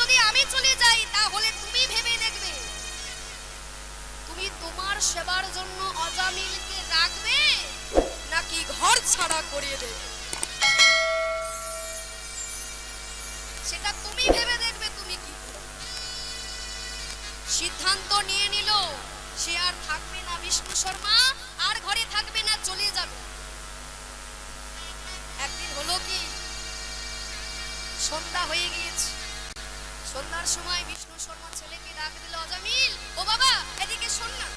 যদি আমি চলে যাই তাহলে তুমি ভেবে দেখবে তুমি তোমার সেবার জন্য অজামিলকে রাখবে নাকি ঘর ছাড়া করিয়ে দেবে, সেটা তুমি ভেবে দেখবে তুমি কি করবে। সিদ্ধান্ত নিয়ে নিল সে আর থাকবে না বিষ্ণু শর্মা, আর ঘরে থাকবে না, চলে যাবে। একদিন হলো কি, সন্ধ্যা হয়ে গিয়েছে। সন্ধ্যার সময় বিষ্ণু শর্মা ছেলেকে ডাক দিল, অজামিল ও বাবা এদিকে শোন না।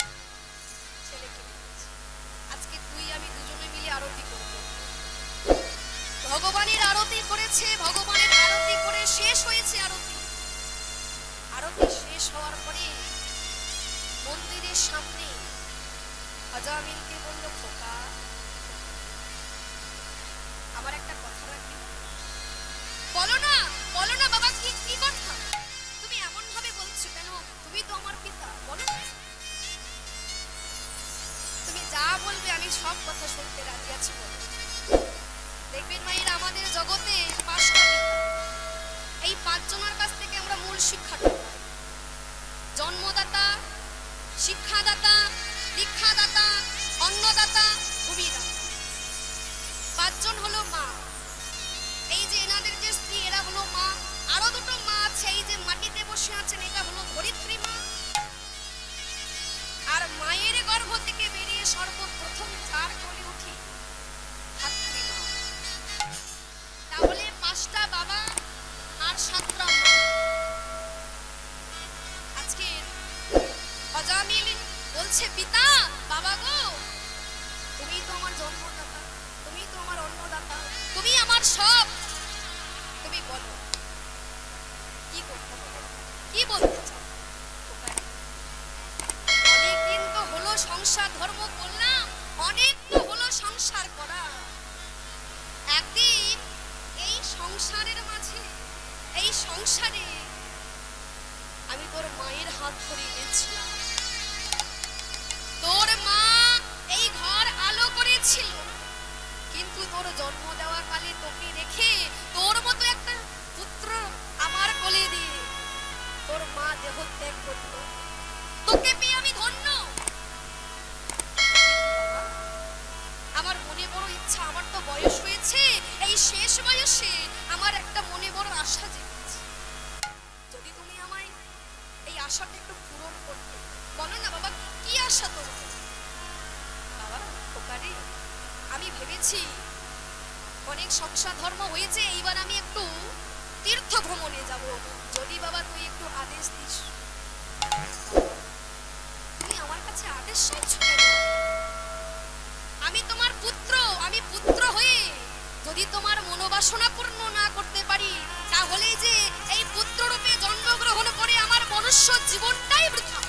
ছেলেকে বলেছে, আজকে তুই আমি দুজনে মিলে আরতি করব। ভগবানের আরতি করেছে, ভগবানের আরতি করে শেষ হয়েছে। আরতি আরতি শেষ হওয়ার পরে মন্দিরের সামনে অজামিলকে বলল, খোকা আমার একটা কথা রাখবি? বলো না, বলো না বাবা, কি কি কথা? তুমি এমন ভাবে বলছো কেন? তুমি তো আমার পিতা, বলো। তুমি যা বলবে আমি সব কথা শুনতে রাজি আছি। বলো। দেখবেন মায়েরা, আমাদের জগতে 5টা পিতা, এই 5 জনের কাছ থেকে আমরা মূল শিক্ষাটা পাই। জন্মদাতা, শিক্ষাদাতা, দীক্ষাদাতা, অন্নদাতা, ভূমিদাতা। 5 জন হলো মা। এই যে এনাদের যে স্ত্রী, এরা হলো মা। আরো 2টো মা আছে, এই যে মাটিতে বসে আছেন, এটা হলো ধরিত্রী মা। আর মায়ের গর্ভ থেকে বেরিয়ে সর্বপ্রথম যার কোলে উঠি, ধাত্রী মা। তাহলে 5টা বাবা আর 7টা মা। আজকে অজামিল বলছে, পিতা বাবা গো, তুমি তো আমার জন্মদাতা, তুমি তো আমার অন্নদাতা, তুমি আমার সব। তুমি বলো কি করতে হবে, কি বলতে চাও? অনেকদিন তো হলো সংসার ধর্ম করলাম, অনেক তো হলো সংসার করা। একদিন এই সংসারের মাঝে, এই সংসারে আমি তোর মায়ের হাত ধরে এনেছিলাম। তোর মা এই ঘর আলো করেছিল, কিন্তু তোর জন্ম দেওয়া কালে তোকে রেখে তোর মতো একটা পুত্র আমার কোলে দিয়ে তোর মা দেহ ত্যাগ করল। তোকে পেয়ে আমি ধন্য। আমার মনে বড় ইচ্ছা, আমার তো বয়স হয়েছে, এই শেষ বয়সে আমার একটা মনে বড় আশা জেগেছে। যদি তুমি আমায় এই আশাটা একটু পূরণ করতে। বলো না বাবা, কি আশা তোমার? বাবা খোকারে, আমি ভেবেছি অনেক সংসার ধর্ম হয়েছে, এইবার আমি একটু তীর্থ ভ্রমণে যাব। যদি বাবা তুই একটু আদেশ দিস। তুমি আমার কাছে আদেশ চাইছো কেন? আমি তোমার পুত্র, আমি পুত্র হয়ে যদি তোমার মনোবাসনা পূর্ণ না করতে পারি, তাহলে যে এই পুত্র রূপে জন্মগ্রহণ করে আমার মনুষ্য জীবনটাই বৃথা।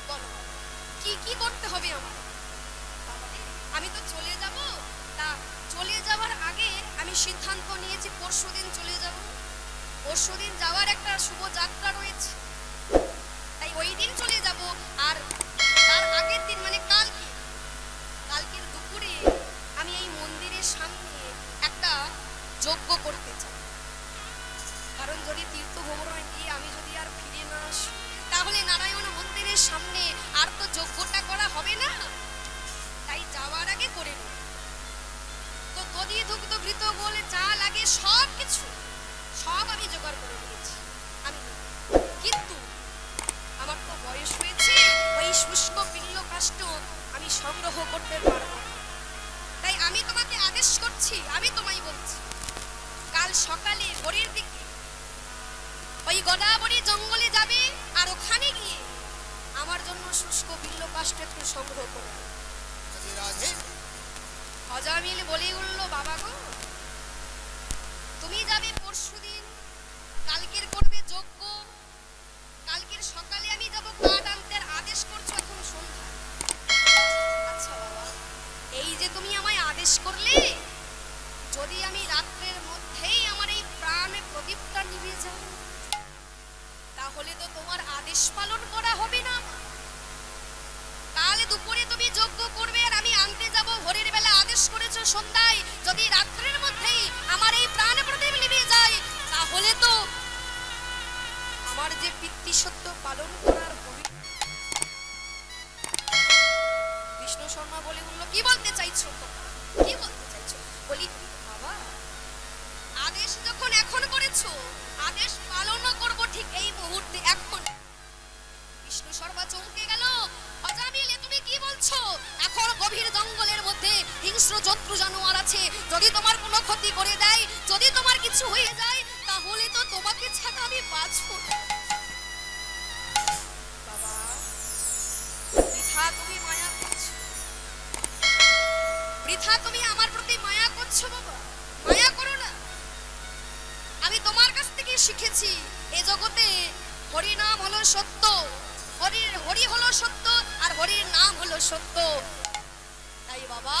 বলো কি কি করতে হবে আমার? আমি তো চলে যাব, তা চলে যাওয়ার আগে আমি সিদ্ধান্ত নিয়েছি পরশুদিন চলে যাব। পরশুদিন যাওয়ার একটা শুভ যাত্রা রয়েছে, তাই ওই দিন চলে যাব। আর তার আগের দিন মানে কালকের দুপুরে আমি এই মন্দিরের সামনে একটা যজ্ঞ করতে চাই। কারণ যদি তীর্থ ভ্রমণে গিয়ে আমি যদি আর ফিরে না আসি, তাহলে নারায়ণ মন্দিরের সামনে আর তো যজ্ঞটা করা হবে না। তাই যাওয়ার আগে করে নেব। তো দধি দুগ্ধ ঘৃত বলে যা লাগে সব কিছু সব আমি জোগাড় করে নিয়েছি। আমি কিন্তু আমার তো বয়স হয়েছে, ওই শুষ্ক পিল্ল কাষ্ঠ আমি সংগ্রহ করতে পারবো না। তাই আমি তোমাকে আদেশ করছি, আমি তোমায় বলছি, কাল সকালে ভোরের দিকে ওই গোদাবরী জঙ্গলে যাবে, আর ওখানে গিয়ে আমার জন্য শুষ্ক পিল্ল কাষ্ঠ একটু সংগ্রহ করবে। অজামিল বলে উঠল, বাবা গো, তুমি যাবে পরশুদিন, কালকের করবে যজ্ঞ, কালকের সকালে আমি যাব কাঠ আনতে, আদেশ করছো এখন সন্ধ্যা। আচ্ছা বাবা, এই যে তুমি আমায় আদেশ করলে, যদি আমি রাত্রের মধ্যেই আমার এই প্রাণে প্রদীপটা নিভে যায়, তাহলে তো তোমার আদেশ পালন করা হবে না। কাল দুপুরে তুমি যজ্ঞ করবে আর আমি আনতে যাব ভোরের বেলা, আদেশ করেছো সন্ধ্যায়, যদি রাত্রের মধ্যেই আমার এই প্রাণ আমার যে পিতৃসত্য পালন করার পবিত্র। বিষ্ণু শর্মা বলে বলল, কি বলতে চাইছো তোমরা? কি বলতে চাইছো? বলি বাবা, আদেশ যখন এখন করেছো, আদেশ পালন করব ঠিক এই মুহূর্তে, এখন। বিষ্ণু শর্মা চমকে গেল। অজামিল, তুমি কি বলছো? এখন গভীর জঙ্গলের মধ্যে হিংস্র জন্তু জানোয়ার আছে, যদি তোমার কোনো ক্ষতি করে দেয়, যদি তোমার কিছু হয়ে যায়, তাহলে তো তোমাকে ছাড়া আমি বাঁচবো না। বাবা, বৃথা তুমি মায়া করছো, বৃথা তুমি আমার প্রতি মায়া করছো। বাবা, মায়া করো না। আমি তোমার কাছ থেকে শিখেছি এ জগতে হরি নাম হলো সত্য, হরি হলো সত্য, আর হরির নাম হলো সত্য। তাই বাবা,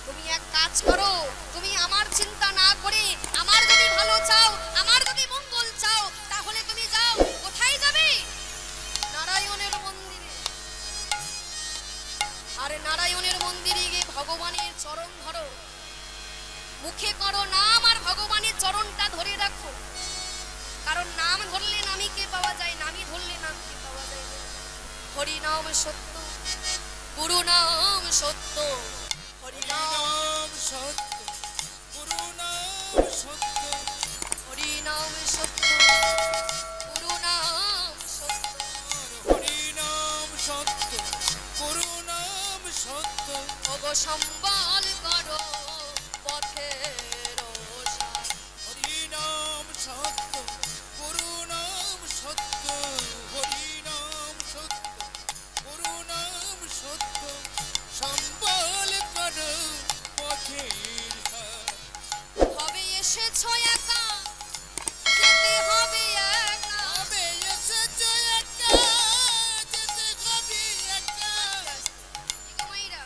তুমি এক কাজ করো, তুমি আমার চিন্তা না করে আমার যদি ভালো চাও, আমার যদি মঙ্গল চাও, তাহলে তুমি যাও। কোথায় যাবে? নারায়ণের মন্দিরে। আর নারায়ণের মন্দিরে গিয়ে ভগবানের চরণ ধরো, মুখে করো নাম, আর ভগবানের চরণটা ধরে রাখো। কারণ নাম ধরলে নামীকে পাওয়া যায়, নামই ধরলে নামকে পাওয়া যায়। হরি নাম সত্য, গুরু নাম সত্য। হরি নাম সত্য, গুরু নাম সত্য। হরি নাম সত্য, গুরু নাম সত্য। হরি নাম সত্য, গুরু নাম সত্য। ওগো সম্বল করো পথের সাথ। হরি নাম সত্য, গুরু নাম সত্য। হরি নাম সত্য, গুরু নাম সত্য। সম্বল করো পথের সাথ। হবে এসেছো একা, যেতে হবে একা। হবে এসেছো একা, যেতে হবে একা। মাইরা,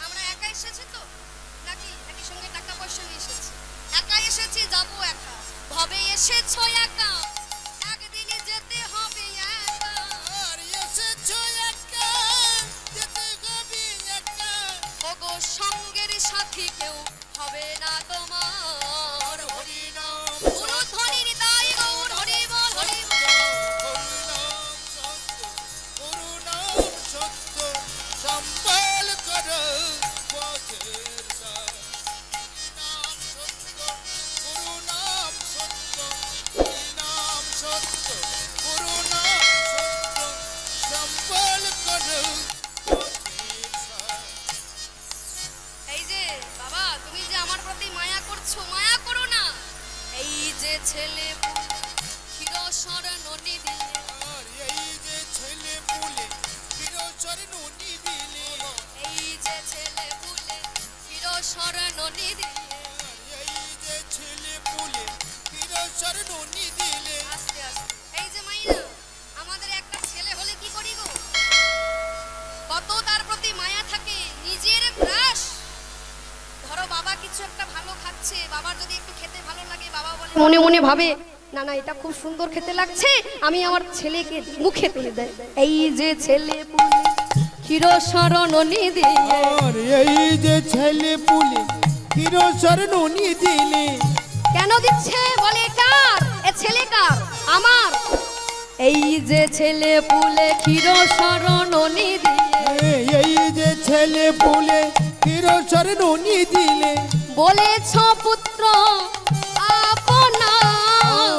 আমরা একা এসেছি তো নাকি নাকি সঙ্গে টাকা পয়সা নিয়ে এসেছি? একা এসেছি, যাবো একা। ভবে এসেছো একা, একদিনই যেতে হবে একা। আর এসেছো একা, যেতে হবে একা। ওগো সঙ্গের সাথী কেউ হবে না তোমার। হরি নাম গুরু ধ্বনির দাই গৌর, হরি বল হরি বল। হরি নাম সত্য, গুরু নাম সত্য। সম্বল করো পথের সাথ। নাম সত্য, গুরু নাম সত্য। হরি নাম সত্য, গুরু নাম সত্য। সম্বল করো পথের সাথ। এই যে বাবা, তুমি যে আমার প্রতি মায়া করছো, মায়া করো না। এই যে ছেলে ক্ষীরসর নদী দিলে, আর এই যে ছেলে পুলে ক্ষীরসর নদী দিলে। এই যে ছেলে পুলে ক্ষীরসর নদী দিলে। আর এই যে ছেলে পুলে ক্ষীরসর নদী দিলে। আস্তে আস্তে। এই যে মাইনা, আমাদের একটা ছেলে হলে কি করি গো? কত তার প্রতি মায়া থাকে, নিজের গ্রাস। ধরো বাবা কিছু একটা ভালো খাচ্ছে, বাবার যদি একটু খেতে ভালো লাগে, বাবা বলে মনে মনে ভাবে, না না এটা খুব সুন্দর খেতে লাগছে, আমি আমার ছেলেকে মুখে তুলে দেয়। এই যে ছেলে পুলে ক্ষীরসর নদী দিলে। আর এই যে ছেলে পুলে ক্ষীরসর নদী দিলে। কেন দিচ্ছে বলে? কার এ ছেলে? কার? আমার। এই যে ছেলে পুলে ক্ষীরসর নদী দিলে। এই যে ছেলে পুলে ক্ষীরসর নদী দিলে। বলেছ পুত্র আপনার।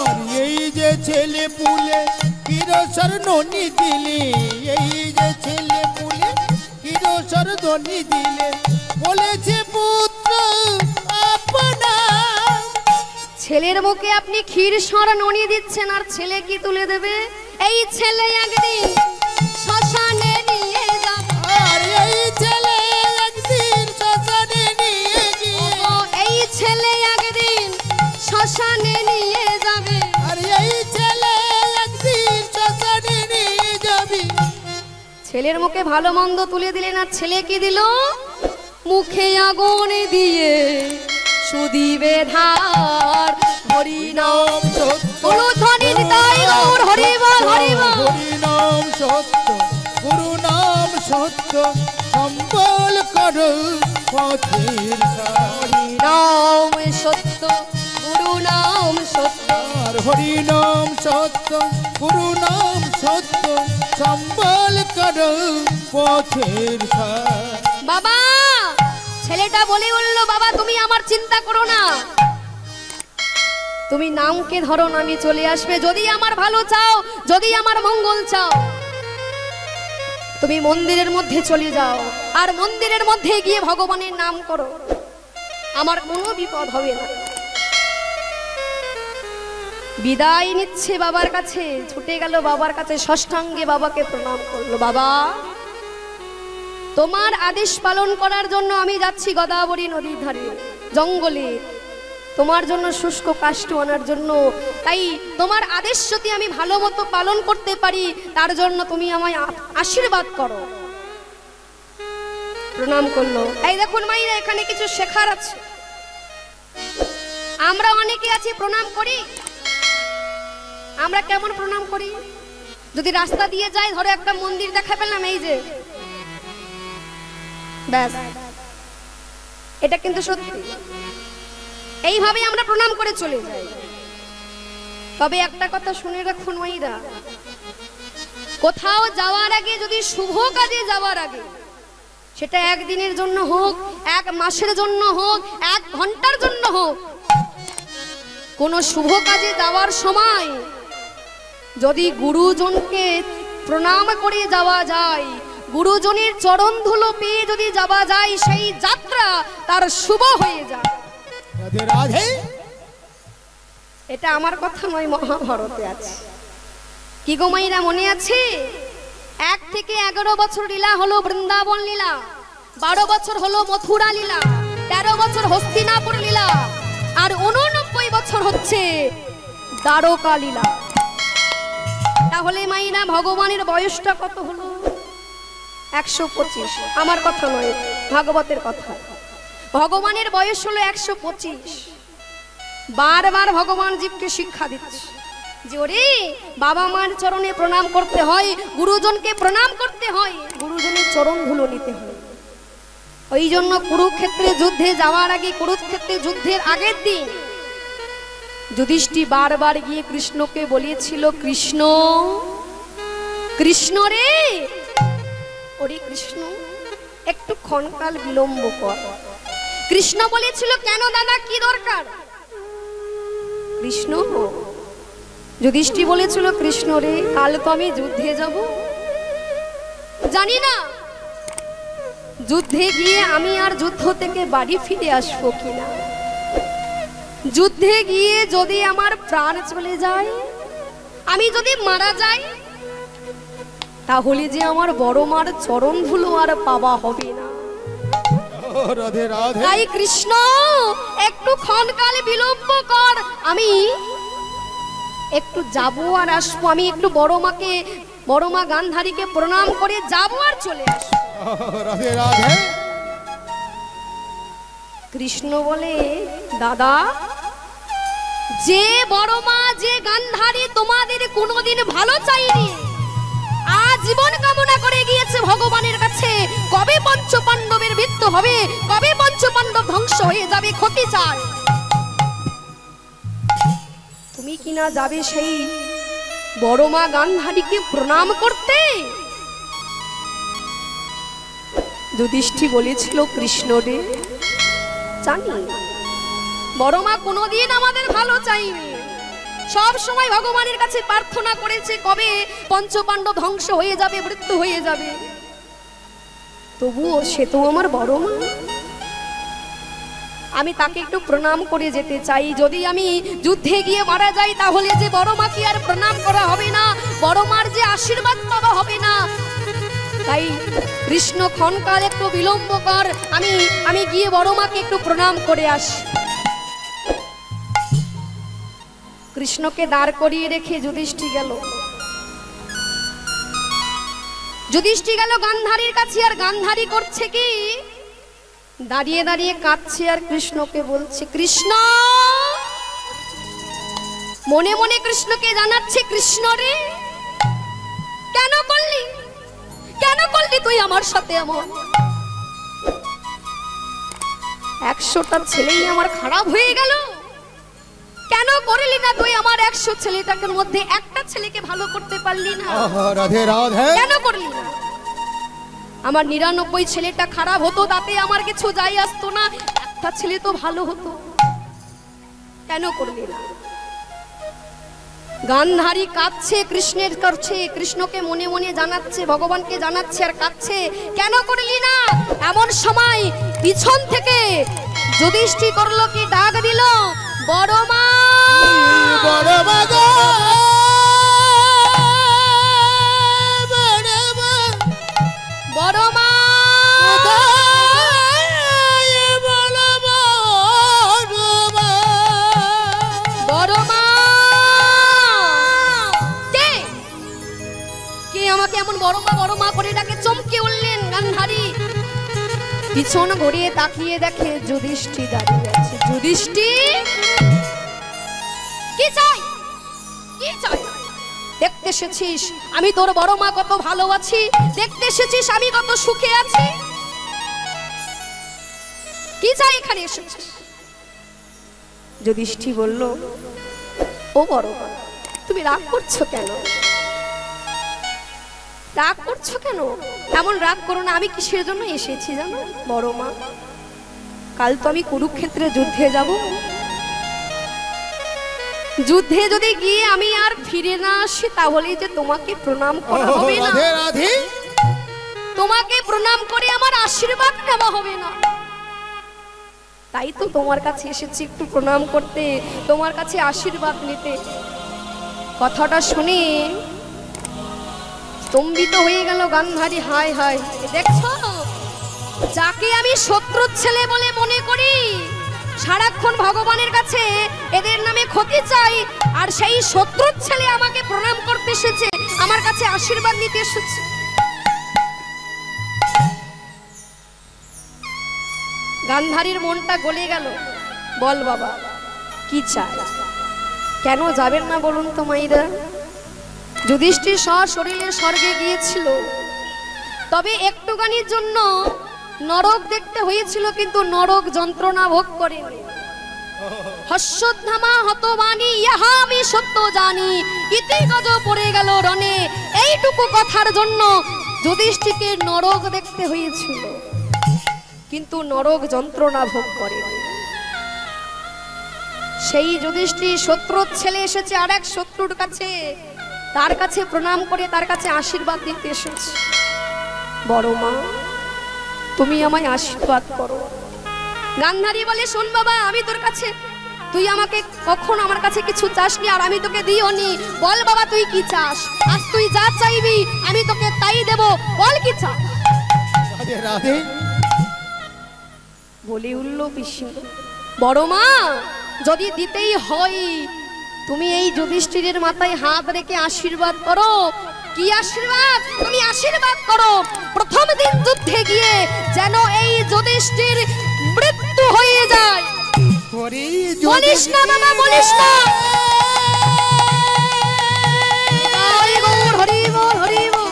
আর এই যে ছেলে পুলে ক্ষীরসর নদী দিলে। এই যে ছেলে পুলে ক্ষীরসর নদী দিলে। বলেছে পুত্র আপনার। ছেলের মুখে আপনি ক্ষীরসর ননি দিচ্ছেন, আর ছেলে কি তুলে দেবে? এই ছেলে একদিন শ্মশানে নিয়ে যাবে। আর এই ছেলে একদিন শ্মশানে নিয়ে গিয়ে। এই ছেলে একদিন শ্মশানে নিয়ে যাবে। আর এই ছেলে একদিন শ্মশানে নিয়ে যাবি। ছেলের মুখে ভালো মন্দ তুলে দিলেন, আর ছেলে কি দিল? মুখে আগুন দিয়ে সুদিবে ধার। হরি নাম সত্য, গুরু ধ্বনির দাই গৌর, হরি বল হরি বল। হরি নাম সত্য, গুরু নাম সত্য। সম্বল করো পথের সাথ। হরি নাম সত্য, গুরু নাম সত্য। আর হরি নাম সত্য, গুরু নাম সত্য, সম্বল কর পথের সাথ। বাবা, ছেলেটা বলে উঠলো, বাবা তুমি আমার চিন্তা করো না, তুমি নামকে ধরো, নামে চলে আসবে। যদি আমার ভালো চাও, যদি আমার মঙ্গল চাও, তুমি মন্দিরের মধ্যে চলে যাও, আর মন্দিরের মধ্যে গিয়ে ভগবানের নাম করো, আমার কোনো বিপদ হবে না। বিদায় নিচ্ছে বাবার কাছে, ছুটে গেল বাবার কাছে, ষষ্ঠাঙ্গে বাবাকে প্রণাম করলো। বাবা, তোমার আদেশ পালন করার জন্য আমি যাচ্ছি গোদাবরী নদীর ধারে, জঙ্গলে, তোমার জন্য শুষ্ক কাষ্ঠ আনার জন্য। তাই তোমার আদেশ যদি আমি ভালো মতো পালন করতে পারি, তার জন্য তুমি আমায় আশীর্বাদ করো। প্রণাম করলো। এই দেখুন মাইরা, এখানে কিছু শেখার আছে। আমরা অনেকে আছি প্রণাম করি, আমরা কেমন প্রণাম করি? যদি রাস্তা দিয়ে যাই, ধরো একটা মন্দির দেখা পেলাম, এই যে ব্যাস, এটা কিন্তু সত্যি, এইভাবে আমরা প্রণাম করে চলে যাই। তবে একটা কথা শুনে রাখুন মাইরা, কোথাও যাওয়ার আগে, যদি শুভ কাজে যাওয়ার আগে, সেটা একদিনের জন্য হোক, এক মাসের জন্য হোক, এক ঘন্টার জন্য হোক, কোন শুভ কাজে যাওয়ার সময় যদি গুরুজনকে প্রণাম করে যাওয়া যায়, গুরুজনের চরণ ধুলো পেয়ে যদি যাওয়া যায়, সেই যাত্রা তার শুভ হয়ে যায়। রাধে রাধে। এটা আমার কথা নয়, মহাভারতে আছে। কি গো মাইরা, মনে আছে? 1 থেকে 11 বছর লীলা হলো বৃন্দাবন লীলা, 12 বছর হলো মথুরা লীলা, 13 বছর হস্তিনাপুর লীলা, আর 89 বছর হচ্ছে দ্বারকা লীলা। তাহলে মাইনা, ভগবানের বয়সটা কত হলো? 125। আমার কথা নয়, ভাগবতের কথা। ভগবানের বয়স হলো 125। বারবার ভগবান জীবকে শিক্ষা দিচ্ছে যে ওরে, বাবা মার চরণে প্রণাম করতে হয়, গুরুজনকে প্রণাম করতে হয়, গুরুজনের চরণ ধুলো নিতে হয়। ওই জন্য কুরুক্ষেত্রে যুদ্ধে যাওয়ার আগে, কুরুক্ষেত্রে যুদ্ধের আগের দিন যুধিষ্ঠির বারবার গিয়ে কৃষ্ণকে বলেছিল, কৃষ্ণ, কৃষ্ণ রে, ওরে কৃষ্ণ, একটু ক্ষণকাল বিলম্ব কর। কৃষ্ণ বলেছিল, কেন দাদা, কি দরকার? কৃষ্ণ, যুধিষ্ঠির বলেছিল, কৃষ্ণ রে, কাল তো আমি যুদ্ধে যাব, জানি না যুদ্ধে গিয়ে আমি আর যুদ্ধ থেকে বাড়ি ফিরে আসবো কিনা। যুদ্ধে গিয়ে যদি আমার প্রাণ চলে যায়, আমি যদি মারা যাই, তাহলে যে আমার বড় মার চরণ ধুলো আর পাওয়া হবে না। রাধে রাধে। তাই কৃষ্ণ, একটু ক্ষণকাল বিলম্ব কর, আমি একটু যাবো আর আসবো, আমি একটু বড় মাকে, বড় মা গান্ধারীকে প্রণাম করে যাবো আর চলে আসবো। রাধে রাধে। কৃষ্ণ বলে, দাদা, যে বড় মা, যে গান্ধারী তোমাদের কোনোদিন ভালো চাইনি, আজীবন কামনা করে গিয়েছে ভগবানের কাছে, কবে পঞ্চপাণ্ডবের মৃত্যু হবে, কবে পঞ্চপাণ্ডব ধ্বংস হয়ে যাবে, ক্ষতি চায়, তুমি কিনা যাবে সেই বড় মা গান্ধারীকে প্রণাম করতে? যুধিষ্ঠির বলেছিল, কৃষ্ণ রে, জানি বড় মা কোনোদিন আমাদের ভালো চাইনি, সব সময় ভগবানের কাছে প্রার্থনা করেছে কবে পঞ্চপাণ্ডব ধ্বংস হয়ে যাবে, মৃত্যু হয়ে যাবে, তবুও সে তো আমার বড় মা, আমি তাকে একটু প্রণাম করে যেতে চাই। যদি আমি যুদ্ধে গিয়ে মারা যাই, তাহলে যে বড় মাকে আর প্রণাম করা হবে না, বড় মার যে আশীর্বাদ পাওয়া হবে না। তাই কৃষ্ণ, ক্ষণকাল একটু বিলম্ব কর, আমি গিয়ে বড় মাকে একটু প্রণাম করে আসি। কৃষ্ণকে দাঁড় করিয়ে রেখে যুধিষ্ঠির গেল। যুধিষ্ঠির গেল গান্ধারীর কাছে, আর গান্ধারী করছে কি, দাঁড়িয়ে দাঁড়িয়ে কাঁদছে, আর কৃষ্ণকে বলছে, কৃষ্ণ, মনে মনে কৃষ্ণকে জানাচ্ছে, কৃষ্ণ রে, কেন করলি, কেন করলি তুই আমার সাথে এমন? 100টা ছেলেই আমার খারাপ হয়ে গেল, কেন করলি না তুই আমার 100 ছেলেটাকে মধ্যে একটা ছেলেকে ভালো করতে পারলি না? রাধে রাধে। কেন করলি না? আমার 99 ছেলেটা খারাপ হতো, তাতে আমার কিছু যাই আসতো না, একটা ছেলে তো ভালো হতো। কেন করলি না? গান্ধারী কাঁদছে, কৃষ্ণের করছে, কৃষ্ণকে মনে মনে জানাচ্ছে, ভগবানকে জানাচ্ছে আর কাঁদছে। কেন করলি না? এমন সময় পিছন থেকে যুধিষ্ঠির করলো কি, ডাক দিল, বড় মা, বড় মা গো, বড় মা, বড় মা। কে কে আমাকে এমন বড় মা করে ডাকে? চমকে উঠলেন গান্ধারী। পিছন ঘুরিয়ে তাকিয়ে দেখে যুধিষ্ঠির দাঁড়িয়ে আছে। যুধিষ্ঠির, কি চাই? কি চাই? দেখতে এসেছিস আমি তোর বড় মা কত ভালো আছি? দেখতে এসেছিস আমি কত সুখে আছি? কি চাই এখানে এসেছিস? যুধিষ্ঠির বলল, ও বড় মা, তুমি রাগ করছো কেন? রাগ করছো কেন? এমন রাগ করো না। আমি কিসের জন্য এসেছি জানো বড় মা? কাল তো আমি কুরুক্ষেত্রে যুদ্ধে যাব। যুদ্ধে যদি গিয়ে আমি আর ফিরে না আসি, তাহলে যে তোমাকে প্রণাম করা হবে না, রাধে রাধে। তোমাকে প্রণাম করে আমার আশীর্বাদ নেওয়া হবে না। তাই তো তোমার কাছে এসেছি, একটু প্রণাম করতে, তোমার কাছে আশীর্বাদ নিতে। কথাটা শুনে স্তম্ভিত হয়ে গেল গান্ধারী। হায় হায়, দেখছো, যাকে আমি শত্রুর ছেলে বলে মনে করি, সারাক্ষণ ভগবানের কাছে এদের নামে ক্ষতি চাই, আর সেই শত্রুর ছেলে আমাকে প্রণাম করতে এসেছে, আমার কাছে আশীর্বাদ নিতে এসেছে। গান্ধারীর মনটা গলে গেল। বল বাবা, কি চাই? কেন যাবেন না বলুন তো মাইরা? যুধিষ্ঠির সশরীরে স্বর্গে গিয়েছিল, তবে একটুখানির জন্য নরক দেখতে হয়েছিল, কিন্তু নরক যন্ত্রণা ভোগ করেনি। হস্যধামা হতবাণী ইহা আমি সত্য জানি, ইতি গজ পড়ে গেল রণে। এইটুকু কথার জন্য যুধিষ্ঠিরকে নরক দেখতে হয়েছিল, কিন্তু নরক যন্ত্রণা ভোগ করেনি। সেই যুধিষ্ঠির শত্রুর ছেলে এসেছে আর এক শত্রুর কাছে, তার কাছে প্রণাম করে তার কাছে আশীর্বাদ দিতে এসেছে। বড় মা, তুমি আমায় আশীর্বাদ করো। গান্ধারী বলে, শোন বাবা, আমি তোর কাছে, তুই আমাকে কখন আমার কাছে কিছু চাসনি, আর আমি তোকে দিও নি। বল বাবা, তুই কি চাস? আজ তুই যা চাইবি আমি তোকে তাই দেব। বল কি চাস? রাধে রাধে। বলে উঠল পিসি, বড় মা, যদি দিতেই হয় তুমি এই যুধিষ্ঠিরের মাথায় হাত রেখে আশীর্বাদ করো। কি আশীর্বাদ? তুমি আশীর্বাদ করো প্রথম দিন যুদ্ধে গিয়ে যেন এই যুধিষ্ঠির মৃত্যু হয়ে যায়। বলিস না বাবা, বলিস না। হরি বল, হরি বল, হরি বল।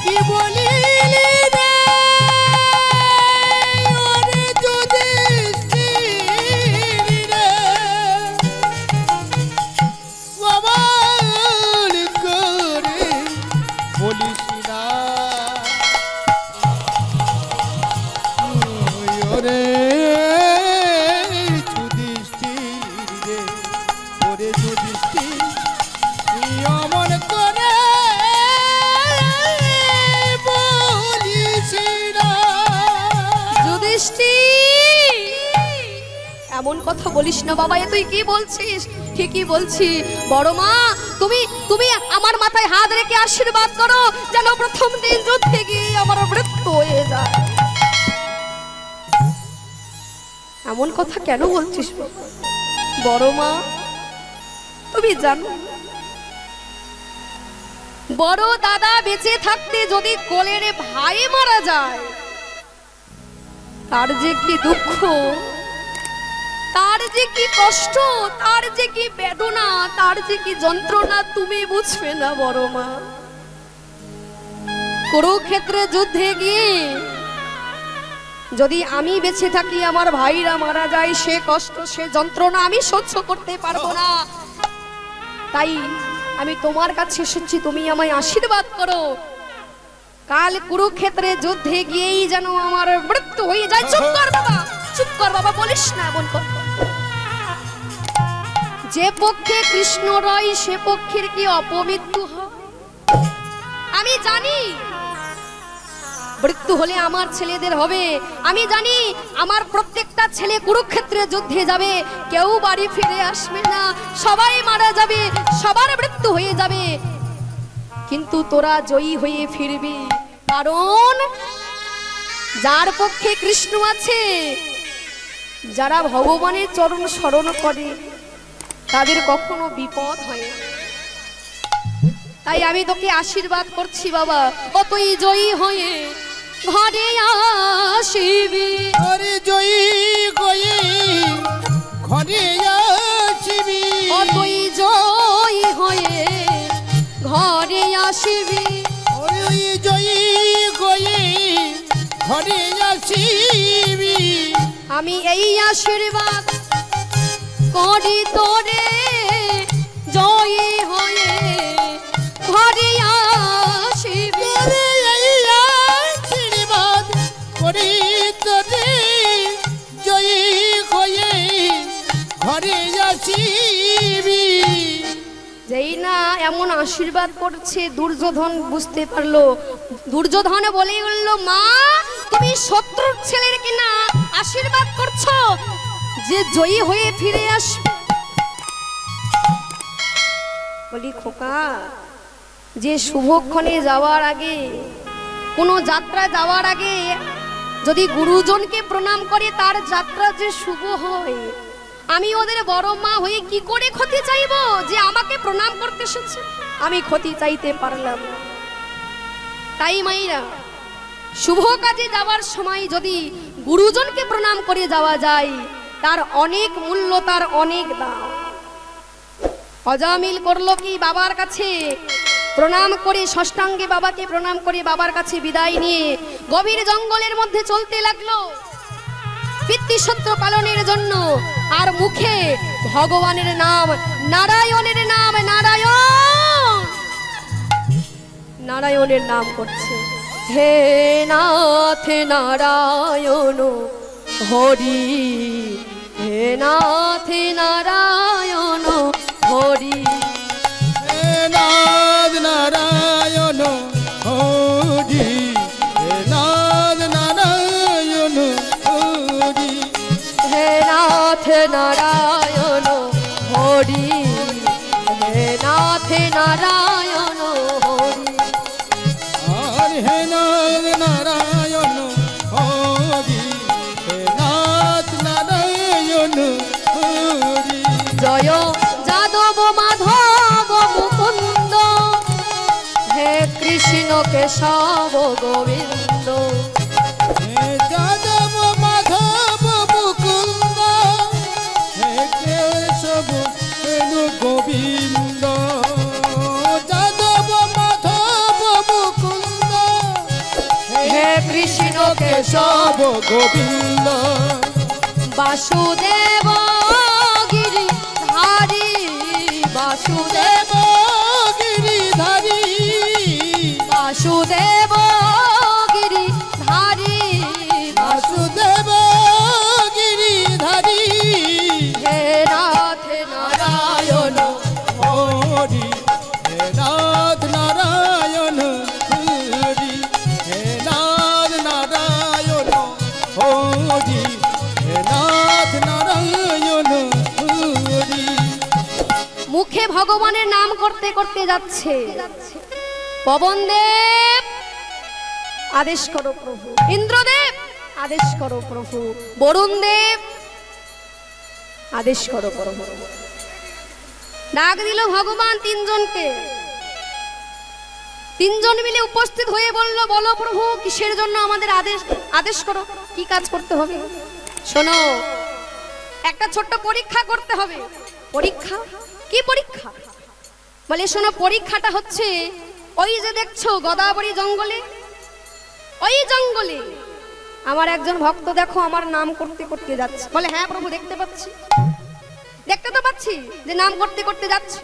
কি বলিলি রে ওরে যুধিষ্ঠির রে, বল করে বলিস না ওরে যুধিষ্ঠির রে, ওরে যুধিষ্ঠির অমন করে বলিস না। যুধিষ্ঠির, এমন কথা বলিস না বাবা। এ তুই কি বলছিস? ঠিকই বলছি বড় মা, তুমি তুমি আমার মাথায় হাত রেখে আশীর্বাদ করো যেন প্রথম দিন যুদ্ধে গিয়ে আমার মৃত্যু হয়ে যায়। এমন কথা কেন বলছিস বড় মা? তুমি জানো, বড় দাদা বেঁচে থাকতে যদি কোলের ভাই মারা যায়, তার যে কি দুঃখ, তার যে কি কষ্ট, তার যে কি বেদনা, তার যে কি যন্ত্রণা তুমি বুঝবে না বড় মা। কুরুক্ষেত্রে যুদ্ধে গিয়ে যদি আমি বেঁচে থাকি আমার ভাইরা মারা যায়, সে কষ্ট সে যন্ত্রণা আমি সহ্য করতে পারবো না। তাই আমি তোমার কাছে এসেছি, তুমি আমায় আশীর্বাদ করো। কাল কুরুক্ষেত্রে যুদ্ধে গিয়েই যেন আমার মৃত্যু হয়ে যায়। চুপ কর বাবা, চুপ কর বাবা, বলিস না এমন কথা। যে পক্ষে কৃষ্ণ রয় সে পক্ষের কি অপমৃত্যু হয়? আমি জানি মৃত্যু হলে আমার ছেলেদের হবে। আমি জানি আমার প্রত্যেকটা ছেলে কুরুক্ষেত্রে যুদ্ধে যাবে, কেউ বাড়ি ফিরে আসবে না, সবাই মারা যাবে, সবার মৃত্যু হয়ে যাবে। কিন্তু তোরা জয়ী হয়ে ফিরবি, কারণ যার পক্ষে কৃষ্ণ আছে, যারা ভগবানের চরণ স্মরণ করে তাদের কখনো বিপদ হয় না। তাই আমি তোকে আশীর্বাদ করছি বাবা, ও তুই জয়ী হয়ে ঘরে আসিবি। আরে জয়ী গয়ে ঘরে আসিবি, ও তুই জয়ী হয়ে ঘরে আসিবি। ওরে ওই জয়ী গয়ে ঘরে আসিবি। আমি এই আশীর্বাদ করি তোরে, জয়ী হয়ে ঘরে আসিবি। ওরে এই আশীর্বাদ করি তোরে, জয়ী হয়ে ঘরে আসিবি। যেই না এমন আশীর্বাদ করছে, দুর্যোধন বুঝতে পারলো। দুর্যোধন বলে বলল, মা তুমি শত্রুর ছেলের কিনা আশীর্বাদ করছো যে জয়ী হয়ে ফিরে আসবে। বলি খোকা, যে শুভক্ষণে যাওয়ার আগে, কোনো যাত্রা যাওয়ার আগে যদি গুরুজনকে প্রণাম করে তার যাত্রা যে শুভ হয়। আমি ওদের বড় মা হয়ে কি করে ক্ষতি চাইবো যে আমাকে প্রণাম করতে এসেছে? আমি ক্ষতি চাইতে পারলাম না। তাই মাইরা শুভ কাজে যাওয়ার সময় যদি গুরুজনকে প্রণাম করে যাওয়া যায়, তার অনেক মূল্য, তার অনেক দাম। অজামিল করলো কি, বাবার কাছে প্রণাম করে, ষষ্ঠাঙ্গে বাবাকে প্রণাম করে বাবার কাছে বিদায় নিয়ে গভীর জঙ্গলের মধ্যে চলতে লাগলো পিতৃসত্য পালনের জন্য। আর মুখে ভগবানের নাম, নারায়ণের নাম, নারায়ণ নারায়ণের নাম করছে। হে নাথ নারায়ণ হরি, হে নাথ নারায়ণ হরি। হে নাথ নারায়ণ হরি, হে নাথ নারায়ণ হরি। হে নাথ নারায়ণ হরি, হে নাথ নারায়ণ হরি। আর হে নাথ নারায়ণ হরি, হে নাথ নারায়ণ হরি। জয় যাদব মাধব মুকুন্দ, হে কৃষ্ণ কেশব গোবিন্দ। হে যাদব মাধব মুকুন্দ, হে কেশব হেনু গোবিন্দ। যাদব মাধব মুকুন্দ, হে কৃষ্ণ কেশব গোবিন্দ। বাসুদেব গিরিধারী, বাসুদেব দেব গিরিধারী, বাসুদেব গিরিধারী, বাসুদেব গিরিধারী। হে নাথ নারায়ণ হরি, হে নাথ নারায়ণ হরি, হে নাথ নারায়ণ হরি, হে নাথ নারায়ণ হরি। মুখে ভগবানের নাম করতে করতে যাচ্ছে। পবনদেব আদেশ করো প্রভু, ইন্দ্রদেব আদেশ করো প্রভু, বরুণদেব আদেশ করো প্রভু। ডাক দিল ভগবান তিনজনকে। তিনজন মিলে উপস্থিত হয়ে বলল, বলো প্রভু কিসের জন্য আমাদের আদেশ, আদেশ করো, কি কাজ করতে হবে? শোনো, একটা ছোট্ট পরীক্ষা করতে হবে। পরীক্ষা? কি পরীক্ষা? বলে শোনো, পরীক্ষাটা হচ্ছে ওই যে দেখছো গোদাবরী জঙ্গলে, ওই জঙ্গলে আমার একজন ভক্ত দেখো আমার নাম করতে করতে যাচ্ছে। বলে হ্যাঁ প্রভু দেখতে পাচ্ছি, দেখতে তো পাচ্ছি যে নাম করতে করতে যাচ্ছে।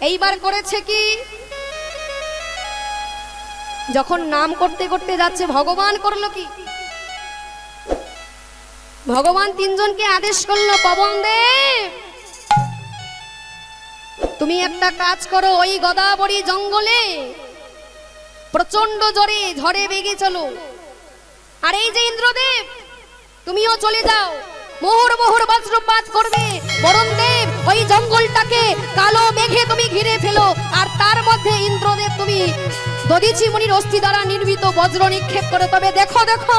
এইবার করেছে কি, যখন নাম করতে করতে যাচ্ছে ভগবান করলো কি, ভগবান তিনজনকে আদেশ করলো, পবন দেব তুমি একটা কাজ করো, ওই গদাবরী জঙ্গলে প্রচন্ড জোরে ঝড়ে বেগে চলো। আর এই যে ইন্দ্রদেব তুমিও চলে যাও, মোহর মোহর বজ্রপাত করবে। বরুণ দেব ওই জঙ্গলটাকে কালো মেঘে তুমি ঘিরে ফেলো, আর তার মধ্যে ইন্দ্রদেব তুমি দধিচি মুনির অস্থি দ্বারা নির্মিত বজ্র নিক্ষেপ করো। তবে দেখো দেখো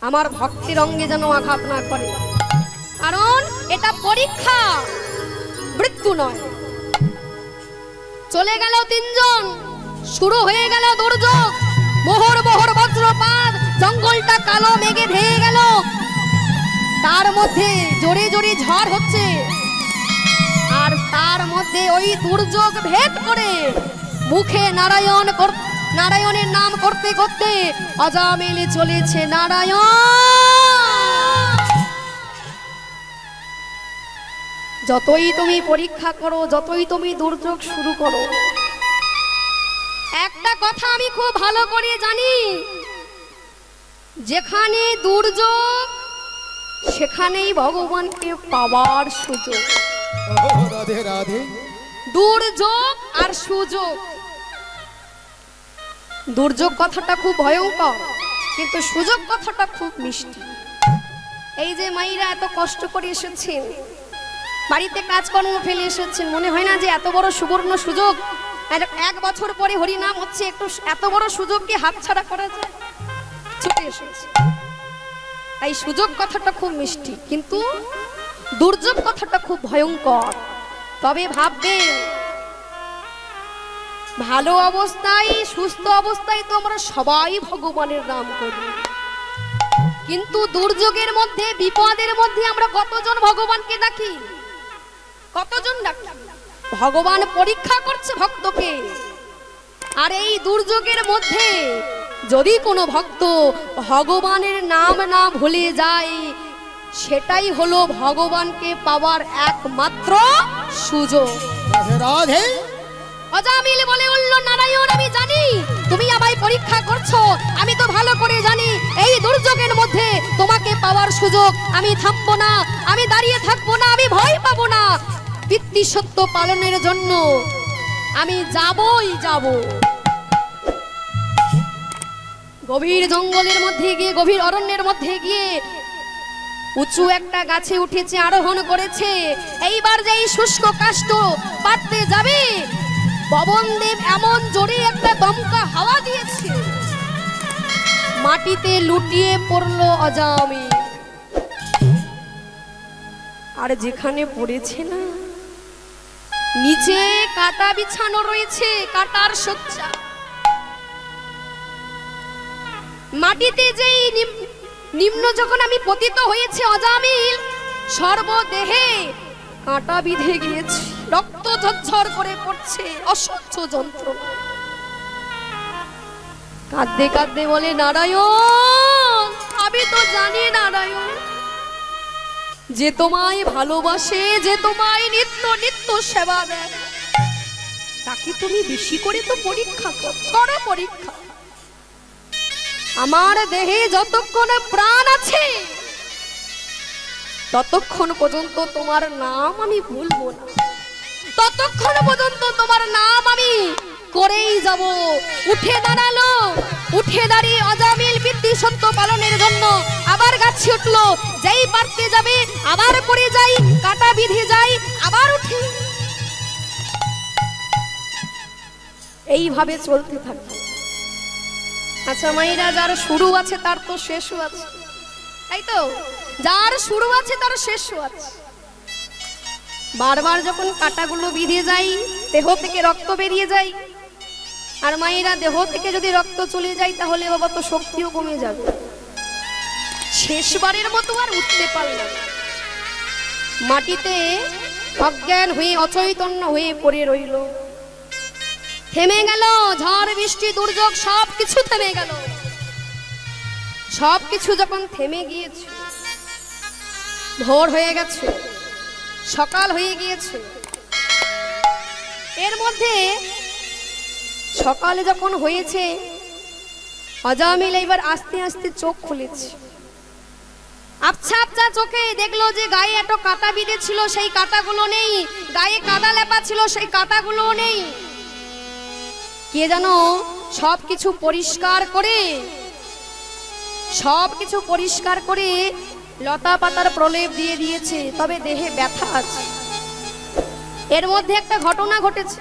আমার ভক্তির অঙ্গে যেন আঘাত না করে, কারণ এটা পরীক্ষা, মৃত্যু নয়। চলে গেল তিনজন, শুরু হয়ে গেল দুর্যোগ, মোহর মোহর বজ্রপাত, জঙ্গলটা কালো মেঘে ঢেকে গেল, তার মধ্যে জোরে জোরে ঝড় হচ্ছে। আর তার মধ্যে ওই দুর্যোগ ভেদ করে মুখে নারায়ণের নাম করতে করতে অজামিল চলেছে নারায়ণ। যতই তুমি পরীক্ষা করো, যতই তুমি দুর্যোগ শুরু করো, একটা কথা আমি খুব ভালো করে জানি, যেখানে দুর্যোগ সেখানেই ভগবানকে পাওয়ার সুযোগ। রাধে রাধে। দুর্যোগ আর সুযোগ, দুর্যোগ কথাটা খুব ভয়ঙ্কর, কিন্তু সুযোগ কথাটা খুব মিষ্টি। এই যে মাইরা এত কষ্ট করে এসেছেন, বাড়িতে কাজকর্ম ফেলে এসেছেন, মনে হয় না যে এত বড় সুবর্ণ সুযোগ, এক বছর পরে হরিনাম হচ্ছে, একটু এত বড় সুযোগকে হাতছাড়া করা যায়? ছুটে এসেছে। তাই সুযোগ কথাটা খুব মিষ্টি, কিন্তু দুর্যোগ কথাটা খুব ভয়ঙ্কর। তবে ভাববেন, ভালো অবস্থায় সুস্থ অবস্থায় তো আমরা সবাই ভগবানের নাম করি, কিন্তু দুর্যোগের মধ্যে বিপদের মধ্যে আমরা কতজন ভগবানকে ডাকি? কতজন ডাকি? ভগবান পরীক্ষা করছে ভক্তকে। আর এই দুর্যোগের মধ্যে যদি কোনো ভক্ত ভগবানের নাম না ভুলে যায়, সেটাই হলো ভগবানকে পাওয়ার একমাত্র সুযোগ। রাধে রাধে। অজামিল বলে উঠল, নারায়ণ আমি জানি তুমি আমায় পরীক্ষা করছো, আমি তো ভালো করে জানি এই দুর্যোগের মধ্যে তোমাকে পাওয়ার সুযোগ। আমি থামবো না, আমি দাঁড়িয়ে থাকবো না, আমি ভয় পাবো না। পিতৃ সত্য পালনের জন্য আমি যাবই যাব। গভীর জঙ্গলের মধ্যে গিয়ে, গভীর অরণ্যের মধ্যে গিয়ে উঁচু একটা গাছে উঠেছে, আরোহণ করেছে। এইবার যে এই শুষ্ক কাষ্ঠ পাততে যাবে, পবন দেব এমন জোরে একটা দমকা হাওয়া দিয়েছে, মাটিতে লুটিয়ে পড়লো অজামিল। আর যেখানে পড়েছে না, নিচে কাটা বিছানো রয়েছে, কাটার শয্যা। মাটিতে যেই নিম্ন যখন আমি পতিত হয়েছে অজামিল, সর্বদেহে কাঁটা বিঁধে গিয়েছে, রক্ত ঝরঝর করে পড়ছে, অসহ্য যন্ত্রণা। কাঁদতে কাঁদতে বলে, নারায়ণ আমি তো জানি নারায়ণ, যে তোমায় ভালোবাসে, যে তোমায় নিত্য নিত্য সেবা দেয়, তাকে তুমি বেশি করে তো পরীক্ষা করো, পরীক্ষা। আমার দেহে যতক্ষণ প্রাণ আছে ততক্ষণ পর্যন্ত তোমার নাম আমি ভুলবো না, ততক্ষণ পর্যন্ত তোমার নাম আমি করেই যাব। উঠে দাঁড়ালো, উঠে দাঁড়িয়ে অজামিল পিতৃ সত্য পালনের জন্য আবার গাছে উঠলো। যেই পারতে যাবে আবার পড়ে যাই, কাটা বিঁধে যাই, আবার উঠে। এইভাবে চলতে থাকে। আচ্ছা মাইরা, যার শুরু আছে তার তো শেষও আছে, তাই তো? যার শুরু আছে তার শেষও আছে। বারবার যখন কাটাগুলো বিঁধে যায়, দেহ থেকে রক্ত বেরিয়ে যায়। আর মায়েরা, দেহ থেকে যদি রক্ত চলে যায় তাহলে বাবা তো শক্তিও কমে যাবে, শেষবারের মতো আর উঠতে পারবে না। মাটিতে অজ্ঞান হয়ে, অচৈতন্য হয়ে পড়ে রইল। থেমে গেল ঝড় বৃষ্টি দুর্যোগ, সব কিছু থেমে গেল। সব কিছু যখন থেমে গিয়েছে, ভোর হয়ে গেছে, সকাল হয়ে গিয়েছে, এর মধ্যে সকালে যখন হয়েছে অজামিল এবার আস্তে আস্তে চোখ খুলেছে। আবছা আবছা চোখে দেখলো যে গায়ে এত কাটা বিঁধে ছিল, সেই কাটাগুলো নেই, গায়ে কাদা লেপা ছিল, সেই কাটাগুলো নেই। কে জানো সব কিছু পরিষ্কার করে, সব কিছু পরিষ্কার করে লতা পাতার প্রলেপ দিয়ে দিয়েছে, তবে দেহে ব্যথা আছে। এর মধ্যে একটা ঘটনা ঘটেছে,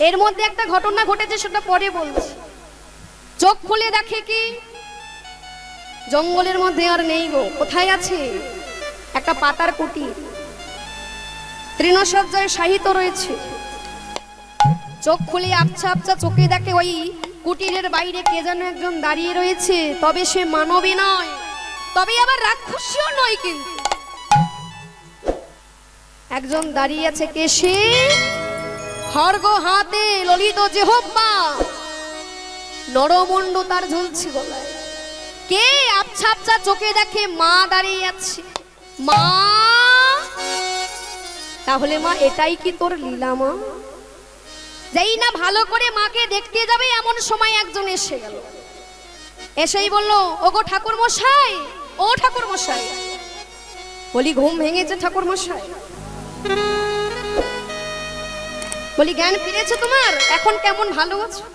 এর মধ্যে একটা ঘটনা ঘটেছে, সেটা পরে বলছি। চোখ খুলে দেখে কি জঙ্গলের মধ্যে আর নেই গো, কোথায় আছে একটা পাতার কুটির, তৃণসজ্জায় শায়িত রয়েছে। চোখ খুলে আবছা আবছা চোখে দেখে ওই কুটিরের বাইরে কে যেন একজন দাঁড়িয়ে রয়েছে, তবে সে মানবী নয়, তবে আবার রাক্ষসীও নয়, কিন্তু একজন দাঁড়িয়ে আছে। কে সে? খড়গ হাতে, ললিত জিহ্বা, নরমুণ্ড তার ঝুলছে গলায়। কে? আবছা আবছা চোখে দেখে মা দাঁড়িয়ে আছে। মা, তাহলে মা এটাই কি তোর লীলা? মা যেই না ভালো করে মাকে দেখতে যাবে এমন সময় একজন এসে গেল, এসেই বলল, ওগো ঠাকুর মশাই, ও ঠাকুর মশাই। বলি ঘুম ভেঙেছে ঠাকুর মশাই? বলি জ্ঞান ফিরেছে তোমার? এখন কেমন ভালো আছো?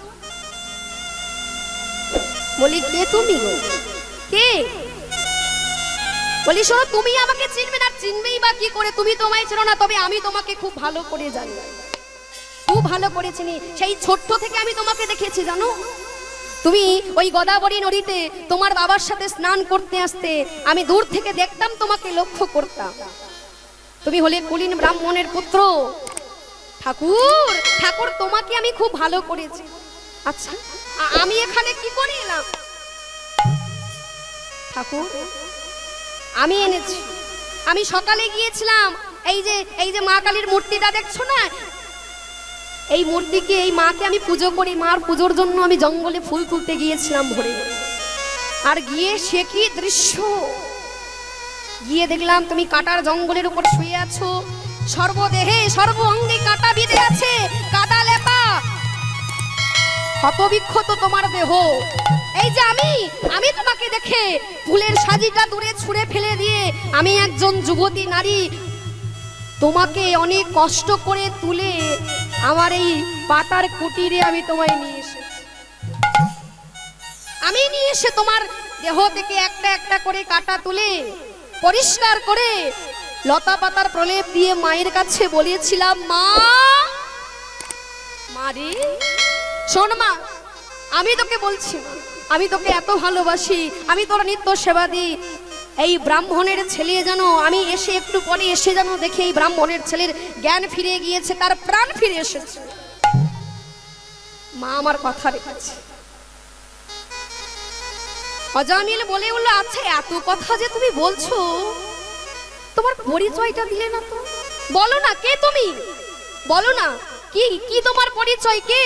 বলি কে তুমি গো? কে? বলি শোনো, তুমি আমাকে চিনবে না, চিনবেই বা কি করে? তুমি তোমায় চেনো না, তবে আমি তোমাকে খুব ভালো করে জানি, খুব ভালো করে চিনি। সেই ছোট্ট থেকে আমি তোমাকে দেখেছি, জানো তুমি ওই গোদাবরী নদীতে তোমার বাবার সাথে স্নান করতে আসতে, আমি দূর থেকে দেখতাম, তোমাকে লক্ষ্য করতাম। তুমি হলে কুলীন ব্রাহ্মণের পুত্র। ঠাকুর, ঠাকুর তোমাকে আমি খুব ভালো করেছি। আচ্ছা আমি এখানে কি করে এলাম? ঠাকুর আমি এনেছি, আমি সকালে গিয়েছিলাম, এই যে মা কালীর মূর্তিটা দেখছো না, এই মূর্তিকে, এই মাকে আমি পুজো করি, মার পুজোর জন্য আমি জঙ্গলে ফুল তুলতে গিয়েছিলাম ভোরে। আর গিয়ে সে কি দৃশ্য! গিয়ে দেখলাম তুমি কাটার জঙ্গলের উপর শুয়ে আছো, সর্বদেহে সর্ব অঙ্গে কাটা বিঁধে আছে, কাদা লেপা, ক্ষতবিক্ষত তোমার দেহ। এই যে আমি তোমাকে দেখে ফুলের সাজিটা দূরে ছুঁড়ে ফেলে দিয়ে, আমি একজন যুবতী নারী, তোমাকে অনেক কষ্ট করে তুলে আমার এই পাতার কুটিরে আমি তোমায় নিয়ে এসেছি। আমি নিয়ে এসে তোমার দেহ থেকে একটা একটা করে কাটা তুলে পরিষ্কার করে লতা পাতার প্রলেপ দিয়ে মায়ের কাছে বলেছিলাম, মা, মারে শোন মা, আমি তোকে বলছি, আমি তোকে এত ভালোবাসি, আমি তোর নিত্য সেবা দিই। এই ব্রাহ্মণের ছেলে যেন, আমি এসে একটু পরে এসে যেন দেখি এই ব্রাহ্মণের ছেলের জ্ঞান ফিরে গিয়েছে, তার প্রাণ ফিরে এসেছে। মা আমার কথা রেখেছে। অজামিল বলে উঠল, আচ্ছা এত কথা যে তুমি বলছো, তোমার পরিচয়টা দিলে না তো? বলো না কে তুমি, বলো না কি কি তোমার পরিচয়, কে